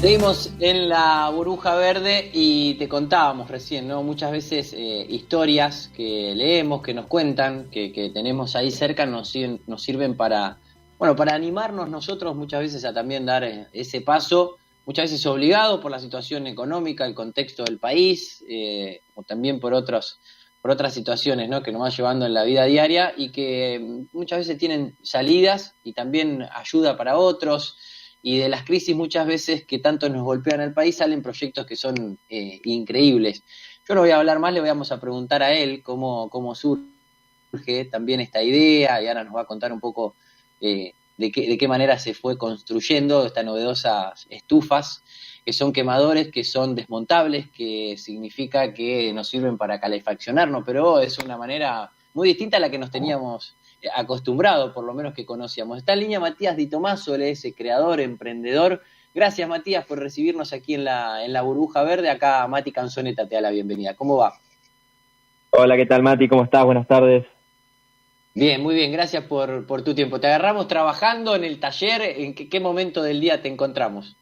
Seguimos en la burbuja verde y te contábamos recién, ¿no? Muchas veces historias que leemos, que nos cuentan, que tenemos ahí cerca, nos sirven para, bueno, para animarnos nosotros muchas veces a también dar ese paso, muchas veces obligado por la situación económica, el contexto del país, o también por otras situaciones, ¿no? Que nos va llevando en la vida diaria y que muchas veces tienen salidas y también ayuda para otros. Y de las crisis muchas veces que tanto nos golpean al país salen proyectos que son increíbles. Yo no voy a hablar más, le vamos a preguntar a él cómo surge también esta idea y ahora nos va a contar un poco de qué manera se fue construyendo estas novedosas estufas, que son quemadores, que son desmontables, que significa que nos sirven para calefaccionarnos, pero es una manera muy distinta a la que nos teníamos acostumbrado, por lo menos que conocíamos. Está en línea Matías Di Tomaso, él es creador, emprendedor. Gracias, Matías, por recibirnos aquí en la burbuja verde. Acá Mati Canzoneta te da la bienvenida. ¿Cómo va? Hola, ¿qué tal, Mati? ¿Cómo estás? Buenas tardes. Bien, muy bien, gracias por tu tiempo. ¿Te agarramos trabajando en el taller? ¿En qué momento del día te encontramos?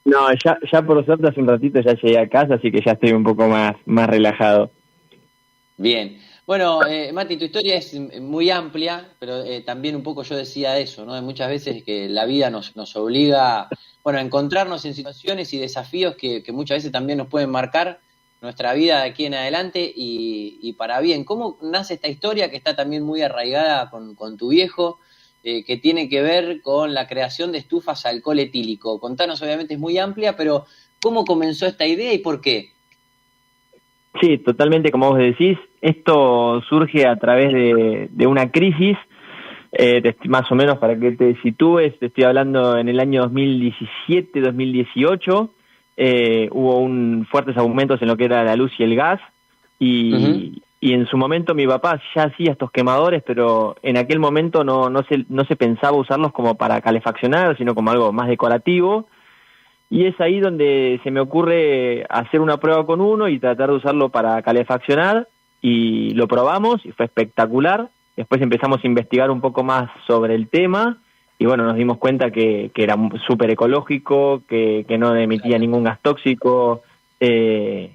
No, ya por suerte hace un ratito ya llegué a casa, así que ya estoy un poco más relajado. Bien. Bueno, Mati, tu historia es muy amplia, pero también un poco yo decía eso, ¿no? Muchas veces que la vida nos obliga, bueno, a encontrarnos en situaciones y desafíos que muchas veces también nos pueden marcar nuestra vida de aquí en adelante y para bien. ¿Cómo nace esta historia que está también muy arraigada con tu viejo, que tiene que ver con la creación de estufas a alcohol etílico? Contanos, obviamente es muy amplia, pero ¿cómo comenzó esta idea y por qué? Sí, totalmente como vos decís, esto surge a través de una crisis, más o menos para que te sitúes, te estoy hablando en el año 2017-2018, hubo fuertes aumentos en lo que era la luz y el gas, Ujú. y en su momento mi papá ya hacía estos quemadores, pero en aquel momento no se pensaba usarlos como para calefaccionar, sino como algo más decorativo. Y es ahí donde se me ocurre hacer una prueba con uno y tratar de usarlo para calefaccionar, y lo probamos y fue espectacular. Después empezamos a investigar un poco más sobre el tema y bueno, nos dimos cuenta que era súper ecológico, que no emitía Claro. ningún gas tóxico, que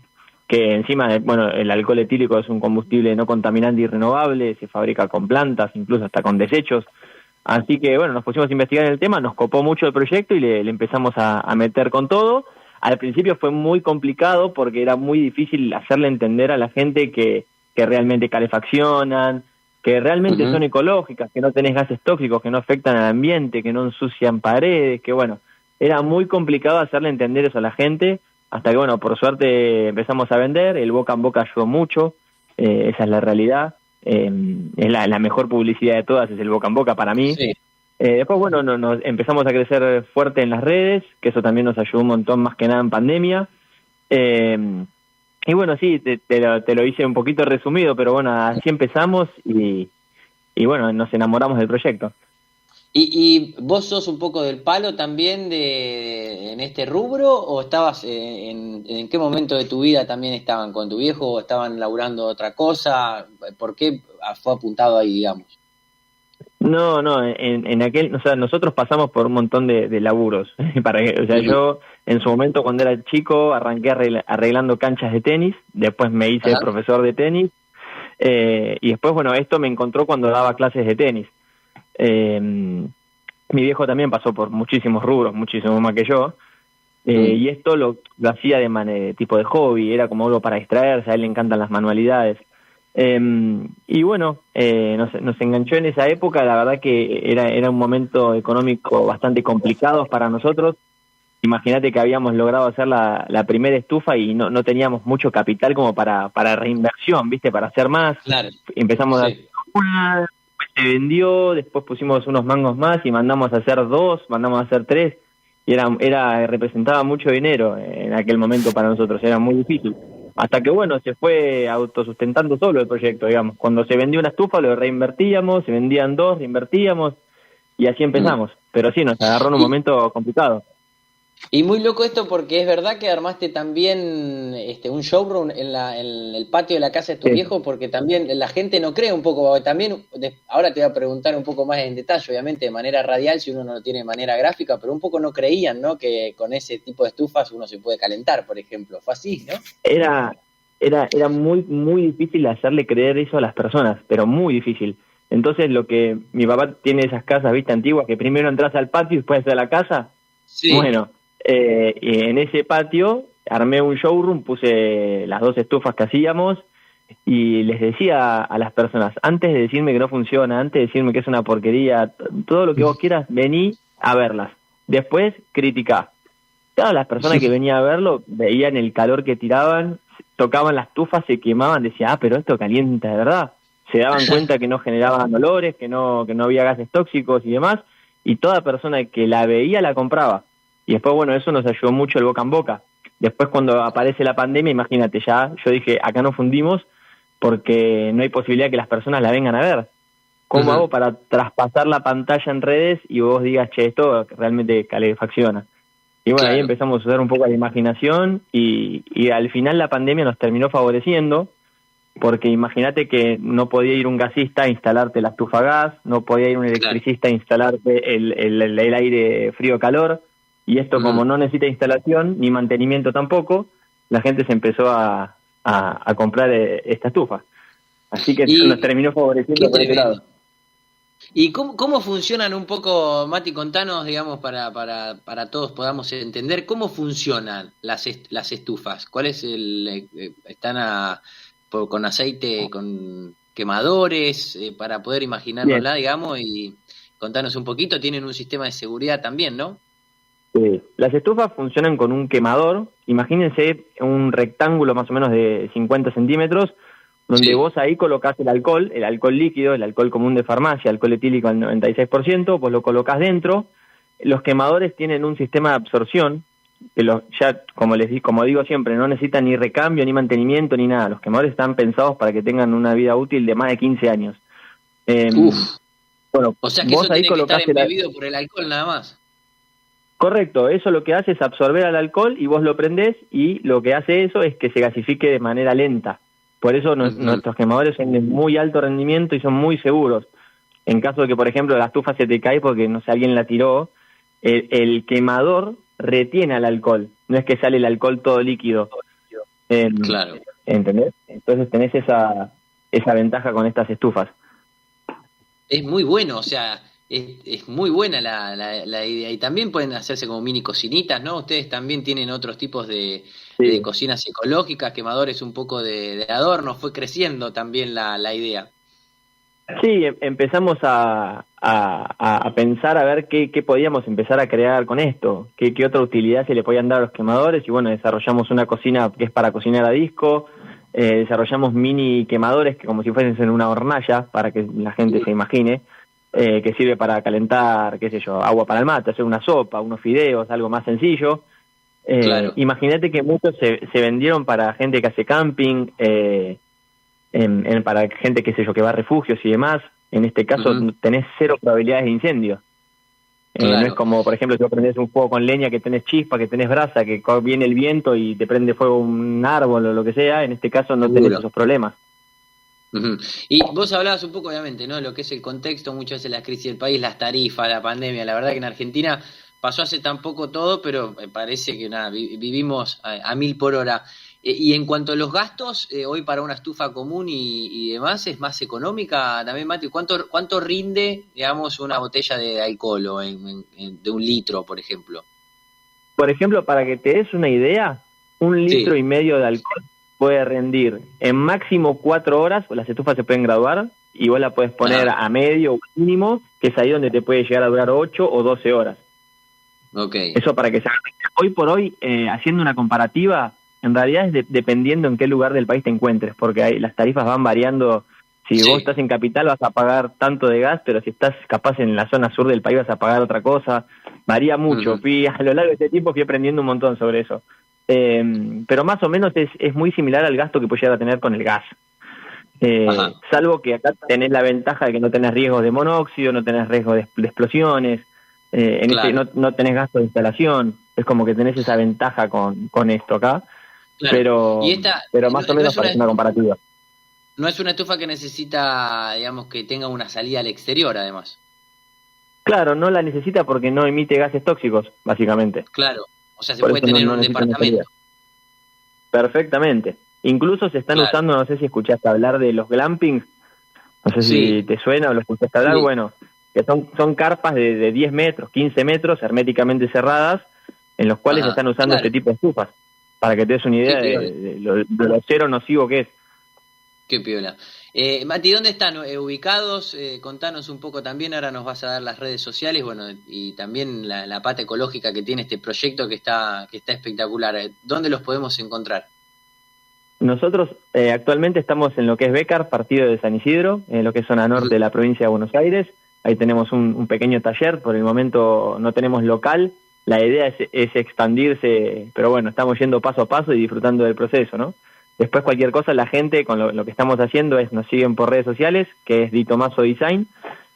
encima, bueno, el alcohol etílico es un combustible no contaminante y renovable, se fabrica con plantas, incluso hasta con desechos. Así que bueno, nos pusimos a investigar en el tema, nos copó mucho el proyecto y le empezamos a meter con todo. Al principio fue muy complicado porque era muy difícil hacerle entender a la gente que realmente calefaccionan, que realmente son Ujú. ecológicas, que no tenés gases tóxicos, que no afectan al ambiente, que no ensucian paredes, que bueno, era muy complicado hacerle entender eso a la gente, hasta que bueno, por suerte empezamos a vender, el boca en boca ayudó mucho, esa es la realidad. Es la mejor publicidad de todas, es el boca en boca para mí. Sí. Después, bueno, nos empezamos a crecer fuerte en las redes, que eso también nos ayudó un montón, más que nada en pandemia. Eh, y bueno, sí, te lo hice un poquito resumido, pero bueno, así empezamos y bueno, nos enamoramos del proyecto. ¿Y vos sos un poco del palo también en este rubro o estabas en qué momento de tu vida también estaban con tu viejo o estaban laburando otra cosa? ¿Por qué fue apuntado ahí, digamos? No, no, en aquel, o sea, nosotros pasamos por un montón de laburos. O sea, Ujú. yo en su momento cuando era chico arranqué arreglando canchas de tenis, después me hice Ajá. profesor de tenis. Y después, bueno, esto me encontró cuando daba clases de tenis. Eh, Mi viejo también pasó por muchísimos rubros, muchísimo más que yo. Mm. Y esto lo hacía de tipo de hobby, era como algo para distraerse, a él le encantan las manualidades. Eh, y bueno, nos enganchó en esa época, la verdad que era un momento económico bastante complicado para nosotros. Imagínate que habíamos logrado hacer la primera estufa y no teníamos mucho capital como para reinversión, ¿viste? Para hacer más. Claro, Empezamos a hacer sí. una, después se vendió, después pusimos unos mangos más y mandamos a hacer dos, mandamos a hacer tres. Y representaba mucho dinero en aquel momento para nosotros, era muy difícil. Hasta que bueno, se fue autosustentando solo el proyecto, digamos. Cuando se vendió una estufa lo reinvertíamos, se vendían dos, reinvertíamos y así Mm. empezamos. Pero sí, nos agarró en un Y, momento complicado. Y muy loco esto porque es verdad que armaste también un showroom en el patio de la casa de tu Sí. viejo, porque también la gente no cree un poco, también ahora te voy a preguntar un poco más en detalle, obviamente de manera radial si uno no lo tiene de manera gráfica, pero un poco no creían, ¿no? Que con ese tipo de estufas uno se puede calentar, por ejemplo. Fue así, ¿no? Era, era muy, muy difícil hacerle creer eso a las personas, pero muy difícil. Entonces lo que mi papá tiene esas casas, viste, antiguas, que primero entras al patio y después a la casa. Sí. Bueno, y en ese patio armé un showroom, puse las dos estufas que hacíamos y les decía a las personas, antes de decirme que no funciona, antes de decirme que es una porquería, todo lo que vos quieras, vení a verlas. Después criticá. Todas las personas que venían a verlo veían el calor que tiraban, tocaban las estufas, se quemaban, decían, pero esto calienta de verdad. Se daban cuenta que no generaban olores, que no había gases tóxicos y demás, y toda persona que la veía la compraba. Y después, bueno, eso nos ayudó mucho el boca en boca. Después cuando aparece la pandemia, imagínate ya, yo dije, acá nos fundimos porque no hay posibilidad que las personas la vengan a ver. ¿Cómo Ujú. hago para traspasar la pantalla en redes y vos digas, che, esto realmente calefacciona? Y bueno, ahí Claro. empezamos a usar un poco la imaginación y al final la pandemia nos terminó favoreciendo porque imagínate que no podía ir un gasista a instalarte la estufa a gas, no podía ir un Claro. electricista a instalarte el aire frío-calor, y esto como Ujú. no necesita instalación ni mantenimiento tampoco, la gente se empezó a comprar esta estufa. Así que nos Y terminó favoreciendo qué por ese lado. tremendo. ¿Y cómo funcionan un poco, Mati, contanos, digamos, para todos podamos entender, cómo funcionan las estufas? ¿Cuál es están con aceite, con quemadores, para poder Bien. imaginárnosla, digamos, y contanos un poquito, tienen un sistema de seguridad también, ¿no? Las estufas funcionan con un quemador. Imagínense un rectángulo más o menos de 50 centímetros, donde Sí. vos ahí colocás el alcohol líquido, el alcohol común de farmacia, alcohol etílico al 96%, vos lo colocás dentro. Los quemadores tienen un sistema de absorción, que ya, como digo siempre, no necesitan ni recambio, ni mantenimiento, ni nada. Los quemadores están pensados para que tengan una vida útil de más de 15 años. Eh, Uf. bueno, O sea que vos eso ahí tiene que estar colocás el, embebido por el alcohol nada más. Correcto, eso lo que hace es absorber al alcohol y vos lo prendés y lo que hace eso es que se gasifique de manera lenta. Por eso Ujú. nuestros quemadores son de muy alto rendimiento y son muy seguros. En caso de que, por ejemplo, la estufa se te cae porque, no sé, alguien la tiró, el quemador retiene al alcohol, no es que sale el alcohol todo líquido. Eh, Claro. ¿Entendés? Entonces tenés esa ventaja con estas estufas. Es muy bueno, o sea, es muy buena la idea. Y también pueden hacerse como mini cocinitas, ¿no? Ustedes también tienen otros tipos de Sí. cocinas ecológicas, quemadores un poco de adorno. Fue creciendo también la idea. Sí, empezamos a pensar a ver qué podíamos empezar a crear con esto, qué otra utilidad se le podían dar a los quemadores y bueno, desarrollamos una cocina que es para cocinar a disco, desarrollamos mini quemadores que como si fuesen en una hornalla, para que la gente se imagine, que sirve para calentar, qué sé yo, agua para el mate, hacer una sopa, unos fideos, algo más sencillo. Claro. Imagínate que muchos se vendieron para gente que hace camping, para gente, qué sé yo, que va a refugios y demás. En este caso Ujú. tenés cero probabilidades de incendio. No es Claro. como, por ejemplo, si vos prendés un fuego con leña, que tenés chispa, que tenés brasa, que viene el viento y te prende fuego un árbol o lo que sea. En este caso no tenés Seguro. esos problemas. Ujú. Y vos hablabas un poco, obviamente, ¿no? Lo que es el contexto, muchas veces la crisis del país, las tarifas, la pandemia. La verdad que en Argentina pasó hace tan poco todo, pero me parece que nada, vivimos a 1000 por hora. Y en cuanto a los gastos, hoy para una estufa común y demás, ¿es más económica también, Mati? ¿Cuánto rinde, digamos, una botella de alcohol o de 1 litro, por ejemplo? Por ejemplo, para que te des una idea, 1,5 litros de alcohol puede rendir en máximo 4 horas, pues las estufas se pueden graduar, y vos la puedes poner Ah, a medio o mínimo, que es ahí donde te puede llegar a durar 8 o 12 horas. ok. Eso para que se haga. Hoy por hoy, haciendo una comparativa, en realidad es dependiendo en qué lugar del país te encuentres, porque las tarifas van variando. Si vos Sí. estás en capital vas a pagar tanto de gas, pero si estás capaz en la zona sur del país vas a pagar otra cosa. Varía mucho. Ujú. A lo largo de este tiempo fui aprendiendo un montón sobre eso. Pero más o menos es muy similar al gasto que puedes llegar a tener con el gas. Ajá. Salvo que acá tenés la ventaja de que no tenés riesgos de monóxido, no tenés riesgo de explosiones. Claro. No tenés gasto de instalación, es como que tenés esa ventaja con esto acá, Claro. pero, Y esta pero no, más o no menos es una, parece una comparativa. no es una estufa que necesita, digamos, que tenga una salida al exterior, además. Claro, no la necesita porque no emite gases tóxicos, básicamente. Claro. O sea, se Por puede eso tener en no un necesita una salida. departamento. Perfectamente. Incluso se están Claro. usando, no sé si escuchaste hablar de los glampings, no sé si Sí, te suena o lo escuchaste hablar, sí. bueno, que son carpas de 10 metros, 15 metros, herméticamente cerradas, en los cuales se Ajá. están usando Claro. este tipo de estufas, para que te des una Qué idea piola. de lo cero nocivo que es. Qué piola. Mati, ¿dónde están ubicados? Contanos un poco también, ahora nos vas a dar las redes sociales, bueno, y también la pata ecológica que tiene este proyecto que está espectacular. ¿Dónde los podemos encontrar? Nosotros actualmente estamos en lo que es Bécar, partido de San Isidro, en lo que es zona norte de la provincia de Buenos Aires. Ahí tenemos un pequeño taller, por el momento no tenemos local. La idea es expandirse, pero bueno, estamos yendo paso a paso y disfrutando del proceso, ¿no? Después cualquier cosa, la gente con lo que estamos haciendo es nos siguen por redes sociales, que es Di Tomaso Design.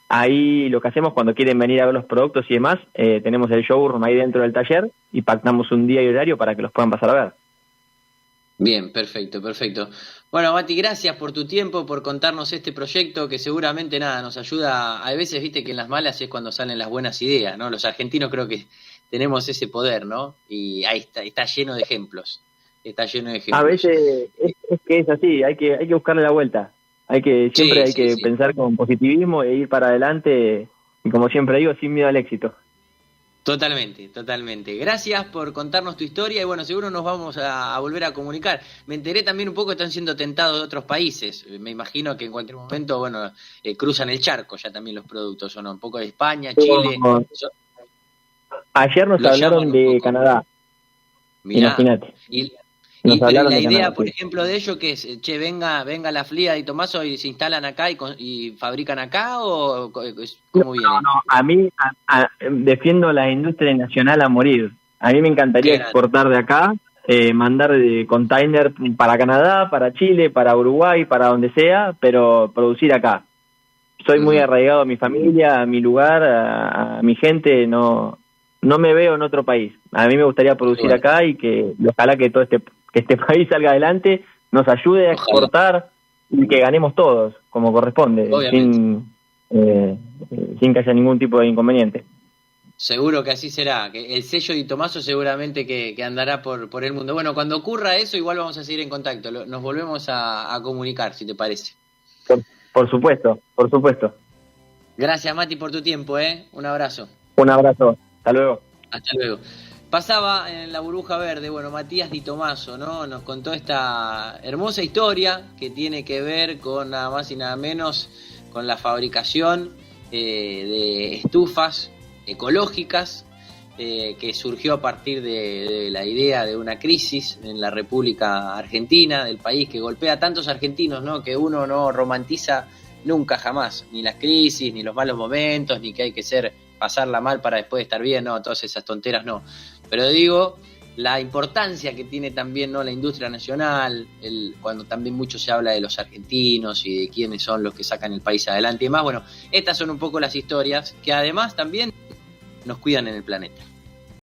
Ahí lo que hacemos cuando quieren venir a ver los productos y demás, tenemos el showroom ahí dentro del taller y pactamos un día y horario para que los puedan pasar a ver. Bien, perfecto, perfecto. Bueno, Mati, gracias por tu tiempo, por contarnos este proyecto que seguramente nada nos ayuda. Hay veces, viste, que en las malas es cuando salen las buenas ideas, ¿no? Los argentinos creo que tenemos ese poder, ¿no? Y ahí está lleno de ejemplos. Está lleno de A ejemplos. veces es que es así, hay que buscarle la vuelta. Siempre Sí, hay sí, que sí. pensar con positivismo e ir para adelante y como siempre digo, sin miedo al éxito. Totalmente, totalmente. Gracias por contarnos tu historia y bueno, seguro nos vamos a volver a comunicar. Me enteré también un poco que están siendo tentados de otros países. Me imagino que en cualquier momento, bueno, cruzan el charco ya también los productos, ¿o no? Un poco de España, Chile. Como ayer nos Lo llaman hablaron un de poco. Canadá, Mirá. imagínate, Y, nos pero y hablaron la de Canadá, idea, por sí. ejemplo, de ello que es, che, venga la Flia y Tomaso y se instalan acá y fabrican acá o No, cómo viene. no, a mí defiendo la industria nacional a morir. A mí me Qué encantaría grande. exportar de acá, mandar de container para Canadá, para Chile, para Uruguay, para donde sea, pero producir acá. Soy muy Ujú. arraigado a mi familia, a mi lugar, a mi gente, no me veo en otro país. A mí me gustaría Qué producir bueno. acá y ojalá que que este país salga adelante, nos ayude a Ojalá, exportar y que ganemos todos, como corresponde, obviamente. sin que haya ningún tipo de inconveniente. Seguro que así será, que el sello de Tomaso seguramente que andará por el mundo. Bueno, cuando ocurra eso, igual vamos a seguir en contacto. Nos volvemos a comunicar, si te parece. Por, por supuesto, por supuesto. Gracias, Mati, por tu tiempo, ¿eh? Un abrazo. Un abrazo, hasta luego. Hasta luego. Pasaba en la burbuja verde, bueno, Matías Di Tomaso, ¿no? Nos contó esta hermosa historia que tiene que ver con nada más y nada menos con la fabricación de estufas ecológicas que surgió a partir de la idea de una crisis en la República Argentina, del país que golpea a tantos argentinos, ¿no? Que uno no romantiza nunca jamás, ni las crisis, ni los malos momentos, ni que hay que pasarla mal para después estar bien, no, todas esas tonteras no. Pero digo, la importancia que tiene también, ¿no?, la industria nacional, cuando también mucho se habla de los argentinos y de quiénes son los que sacan el país adelante y demás. Bueno, estas son un poco las historias que además también nos cuidan en el planeta.